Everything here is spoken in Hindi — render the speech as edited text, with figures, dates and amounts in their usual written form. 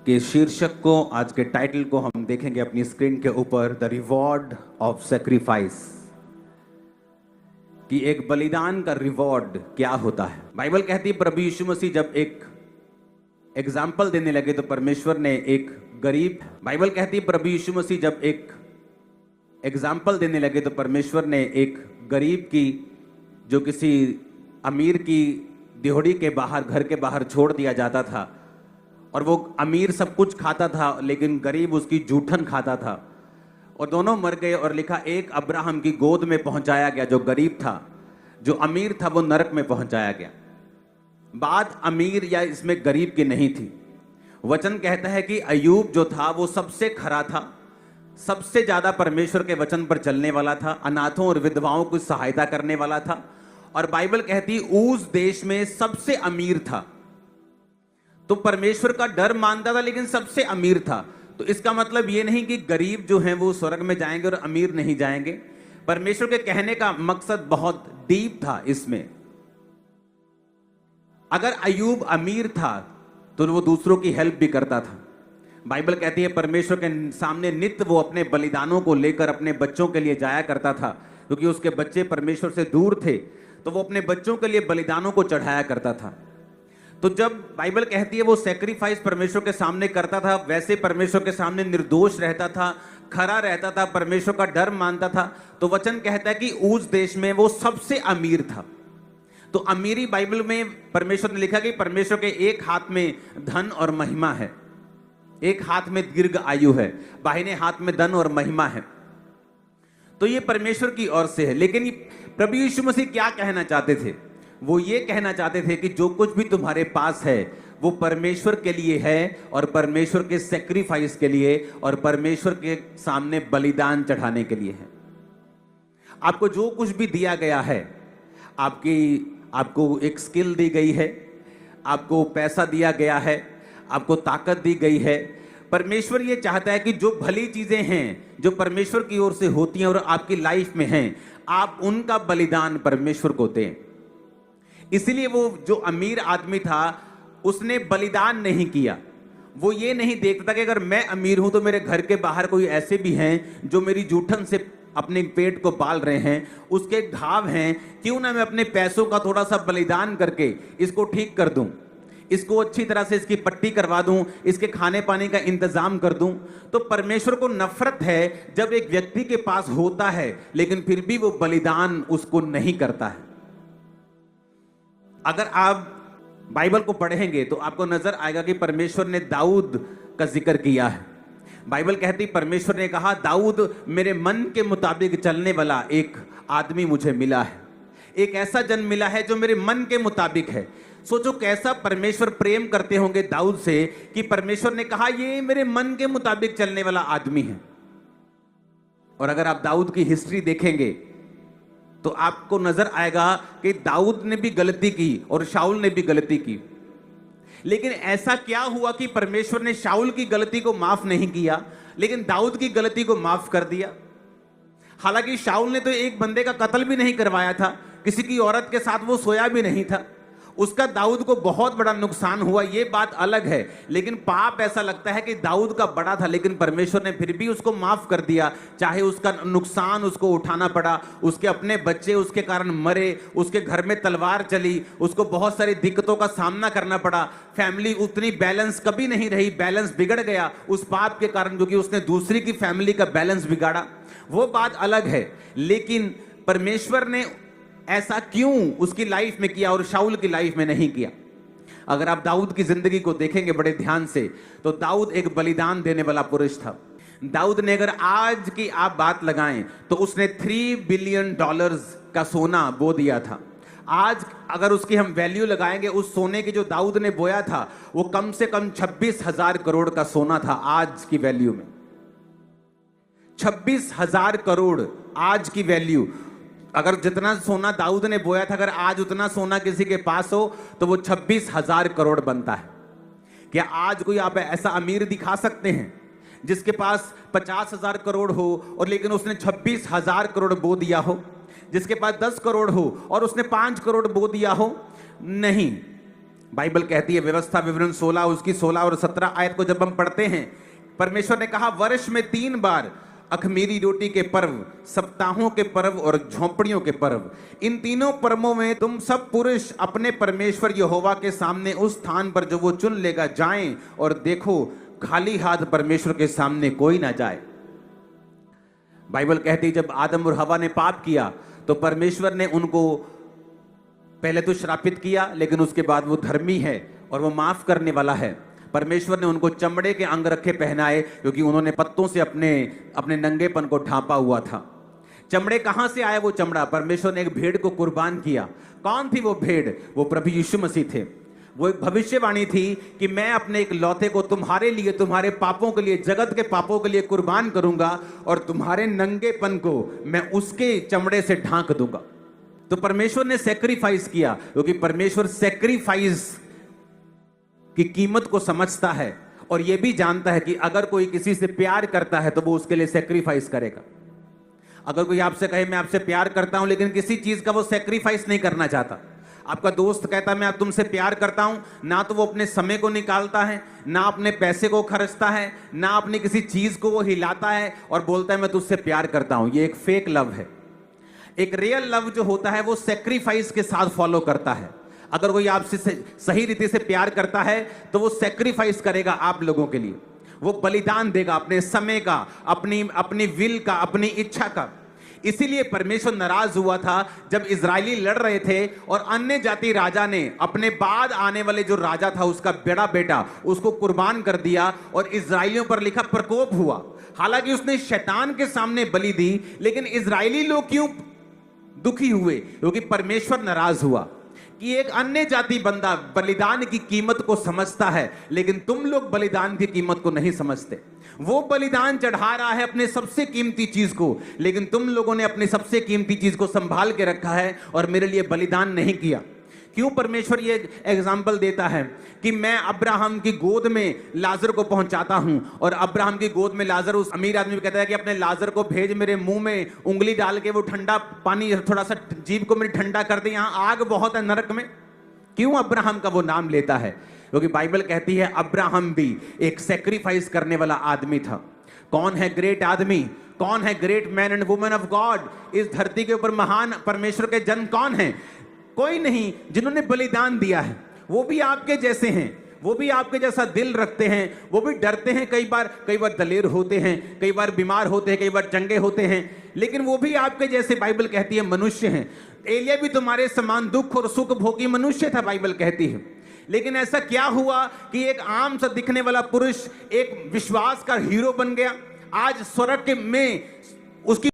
के शीर्षक को, आज के टाइटल को हम देखेंगे अपनी स्क्रीन के ऊपर, द रिवॉर्ड ऑफ सेक्रीफाइस। कि एक बलिदान का रिवॉर्ड क्या होता है। बाइबल कहती है प्रभु यीशु मसीह जब एक एग्जाम्पल देने लगे तो परमेश्वर ने एक गरीब, बाइबल कहती है प्रभु यीशु मसीह जब एक एग्जाम्पल देने लगे तो परमेश्वर ने एक गरीब की, जो किसी अमीर की दिहोड़ी के बाहर, घर के बाहर छोड़ दिया जाता था, और वो अमीर सब कुछ खाता था लेकिन गरीब उसकी जूठन खाता था, और दोनों मर गए। और लिखा एक अब्राहम की गोद में पहुंचाया गया, जो गरीब था, जो अमीर था वो नरक में पहुंचाया गया। बात अमीर या इसमें गरीब की नहीं थी। वचन कहता है कि अय्यूब जो था वो सबसे खरा था, सबसे ज्यादा परमेश्वर के वचन पर चलने वाला था, अनाथों और विधवाओं की सहायता करने वाला था, और बाइबल कहती उस देश में सबसे अमीर था। तो परमेश्वर का डर मानता था लेकिन सबसे अमीर था। तो इसका मतलब ये नहीं कि गरीब जो हैं वो स्वर्ग में जाएंगे और अमीर नहीं जाएंगे। परमेश्वर के कहने का मकसद बहुत डीप था इसमें। अगर अय्यूब अमीर था तो वो दूसरों की हेल्प भी करता था। बाइबल कहती है परमेश्वर के सामने नित्य वो अपने बलिदानों को लेकर अपने बच्चों के लिए जाया करता था, क्योंकि उसके बच्चे परमेश्वर से दूर थे, तो वो अपने बच्चों के लिए बलिदानों को चढ़ाया करता था। तो जब बाइबल कहती है वो सैक्रिफाइस परमेश्वर के सामने करता था, वैसे परमेश्वर के सामने निर्दोष रहता था, खरा रहता था, परमेश्वर का डर मानता था, तो वचन कहता है कि उस देश में वो सबसे अमीर था। तो अमीरी बाइबल में परमेश्वर ने लिखा कि परमेश्वर के एक हाथ में धन और महिमा है, एक हाथ में दीर्घ आयु है, बाहिने हाथ में धन और महिमा है। तो ये परमेश्वर की ओर से है। लेकिन प्रभु यीशु मसीह क्या कहना चाहते थे? वो ये कहना चाहते थे कि जो कुछ भी तुम्हारे पास है वो परमेश्वर के लिए है, और परमेश्वर के सैक्रिफाइस के लिए, और परमेश्वर के सामने बलिदान चढ़ाने के लिए है। आपको जो कुछ भी दिया गया है, आपको एक स्किल दी गई है, आपको पैसा दिया गया है, आपको ताकत दी गई है। परमेश्वर ये चाहता है कि जो भली चीजें हैं जो परमेश्वर की ओर से होती हैं और आपकी लाइफ में हैं, आप उनका बलिदान परमेश्वर को दें। इसलिए वो जो अमीर आदमी था उसने बलिदान नहीं किया। वो ये नहीं देखता कि अगर मैं अमीर हूं तो मेरे घर के बाहर कोई ऐसे भी हैं जो मेरी जूठन से अपने पेट को पाल रहे हैं, उसके घाव हैं, क्यों ना मैं अपने पैसों का थोड़ा सा बलिदान करके इसको ठीक कर दूं, इसको अच्छी तरह से इसकी पट्टी करवा दूं, इसके खाने पाने का इंतजाम कर दूं। तो परमेश्वर को नफरत है जब एक व्यक्ति के पास होता है लेकिन फिर भी वो बलिदान उसको नहीं करता है। अगर आप बाइबल को पढ़ेंगे तो आपको नजर आएगा कि परमेश्वर ने दाऊद का जिक्र किया है। बाइबल कहती परमेश्वर ने कहा दाऊद मेरे मन के मुताबिक चलने वाला एक आदमी मुझे मिला है, एक ऐसा जन मिला है जो मेरे मन के मुताबिक है। सोचो कैसा परमेश्वर प्रेम करते होंगे दाऊद से कि परमेश्वर ने कहा ये मेरे मन के मुताबिक चलने वाला आदमी है। और अगर आप दाऊद की हिस्ट्री देखेंगे तो आपको नजर आएगा कि दाऊद ने भी गलती की और शाऊल ने भी गलती की, लेकिन ऐसा क्या हुआ कि परमेश्वर ने शाऊल की गलती को माफ नहीं किया लेकिन दाऊद की गलती को माफ कर दिया। हालांकि शाऊल ने तो एक बंदे का कत्ल भी नहीं करवाया था, किसी की औरत के साथ वो सोया भी नहीं था, उसका दाऊद को बहुत बड़ा नुकसान हुआ, ये बात अलग है। लेकिन पाप ऐसा लगता है कि दाऊद का बड़ा था, लेकिन परमेश्वर ने फिर भी उसको माफ कर दिया। चाहे उसका नुकसान उसको उठाना पड़ा, उसके अपने बच्चे उसके कारण मरे, उसके घर में तलवार चली, उसको बहुत सारी दिक्कतों का सामना करना पड़ा, फैमिली उतनी बैलेंस कभी नहीं रही, बैलेंस बिगड़ गया उस पाप के कारण, क्योंकि उसने दूसरी की फैमिली का बैलेंस बिगाड़ा, वो बात अलग है। लेकिन परमेश्वर ने ऐसा क्यों उसकी लाइफ में किया और शाऊल की लाइफ में नहीं किया? अगर आप दाऊद की जिंदगी को देखेंगे बड़े ध्यान से तो दाऊद एक बलिदान देने वाला पुरुष था। दाऊद ने अगर आज की आप बात लगाएं तो उसने $3 बिलियन का सोना बो दिया था। आज अगर उसकी हम वैल्यू लगाएंगे, उस सोने की जो दाऊद ने बोया था वो कम से कम 26,000 करोड़ का सोना था आज की वैल्यू में। 26,000 करोड़ आज की वैल्यू। अगर जितना सोना दाऊद ने बोया था अगर आज उतना सोना किसी के पास हो तो वो 26,000 करोड़ बनता है। क्या आज कोई आप ऐसा अमीर दिखा सकते हैं जिसके पास 50,000 करोड़ हो और लेकिन उसने 26,000 करोड़ बो दिया हो? जिसके पास 10 करोड़ हो और उसने 5 करोड़ बो दिया हो? नहीं। बाइबल कहती है, व्यवस्था विवरण 16 उसकी 16 और 17 आयत को जब हम पढ़ते हैं, परमेश्वर ने कहा वर्ष में 3 बार अखमीरी रोटी के पर्व, सप्ताहों के पर्व और झोंपड़ियों के पर्व, इन तीनों पर्वों में तुम सब पुरुष अपने परमेश्वर यहोवा के सामने उस स्थान पर जो वो चुन लेगा जाएं, और देखो खाली हाथ परमेश्वर के सामने कोई ना जाए। बाइबल कहती है जब आदम और हवा ने पाप किया तो परमेश्वर ने उनको पहले तो श्रापित किया, लेकिन उसके बाद वो धर्मी है और वो माफ करने वाला है। परमेश्वर ने उनको चमड़े के अंगरखे पहनाए क्योंकि उन्होंने पत्तों से अपने नंगेपन को ढांपा हुआ था। चमड़े कहां से आया? वो चमड़ा परमेश्वर ने एक भेड़ को कुर्बान किया। कौन थी वो भेड़? वो प्रभु यीशु मसीह थे। वो एक भविष्यवाणी थी कि मैं अपने एक लौते को तुम्हारे लिए, तुम्हारे पापों के लिए, जगत के पापों के लिए कुर्बान करूंगा और तुम्हारे नंगेपन को मैं उसके चमड़े से ढांक दूंगा। तो परमेश्वर ने सैक्रिफाइस किया क्योंकि परमेश्वर सैक्रिफाइस की कीमत को समझता है और यह भी जानता है कि अगर कोई किसी से प्यार करता है तो वो उसके लिए सैक्रिफाइस करेगा। अगर कोई आपसे कहे मैं आपसे प्यार करता हूं लेकिन किसी चीज का वो सैक्रिफाइस नहीं करना चाहता, आपका दोस्त कहता है मैं आप तुमसे प्यार करता हूं, ना तो वो अपने समय को निकालता है, ना अपने पैसे को खर्चता है, ना अपनी किसी चीज को वो हिलाता है और बोलता है मैं तुझसे प्यार करता हूं, ये एक फेक लव है। एक रियल लव जो होता है वो सैक्रिफाइस के साथ फॉलो करता है। अगर कोई आपसे सही रीति से प्यार करता है तो वो सैक्रिफाइस करेगा आप लोगों के लिए, वो बलिदान देगा अपने समय का, अपनी विल का, अपनी इच्छा का। इसीलिए परमेश्वर नाराज हुआ था जब इजरायली लड़ रहे थे और अन्य जाति राजा ने अपने बाद आने वाले जो राजा था उसका बड़ा बेटा उसको कुर्बान कर दिया और इजरायलियों पर लिखा प्रकोप हुआ। हालांकि उसने शैतान के सामने बलि दी, लेकिन इजरायली लोग क्यों दुखी हुए? क्योंकि परमेश्वर नाराज हुआ कि एक अन्य जाति बंदा बलिदान की कीमत को समझता है, लेकिन तुम लोग बलिदान की कीमत को नहीं समझते। वो बलिदान चढ़ा रहा है अपने सबसे कीमती चीज को, लेकिन तुम लोगों ने अपनी सबसे कीमती चीज को संभाल के रखा है और मेरे लिए बलिदान नहीं किया। क्यों परमेश्वर ये एग्जाम्पल देता है कि मैं अब्राहम की गोद में लाजर को पहुंचाता हूं और अब्राहम की गोद में लाजर, उस अमीर आदमी कहता है कि अपने लाजर को भेज, मेरे मुंह में उंगली डाल के वो ठंडा पानी थोड़ा सा जीभ को मेरी ठंडा कर दे, यहां आग बहुत है नरक में। क्यों अब्राहम का वो नाम लेता है? क्योंकि बाइबल कहती है अब्राहम भी एक सेक्रीफाइस करने वाला आदमी था। कौन है ग्रेट आदमी? कौन है great man and women of God? इस धरती के ऊपर महान परमेश्वर के जन कौन है? कोई नहीं, जिन्होंने बलिदान दिया है। वो भी आपके जैसे हैं, वो भी आपके जैसा दिल रखते हैं, वो भी डरते हैं, कई बार दलेर होते हैं, कई बार बीमार होते हैं, कई बार चंगे होते हैं, लेकिन वो भी आपके जैसे बाइबल कहती है मनुष्य हैं। एलिया भी तुम्हारे समान दुख और सुख भोगी मनुष्य था, बाइबल कहती है। लेकिन ऐसा क्या हुआ कि एक आम सा दिखने वाला पुरुष एक विश्वास का हीरो बन गया? आज स्वर्ग में उसकी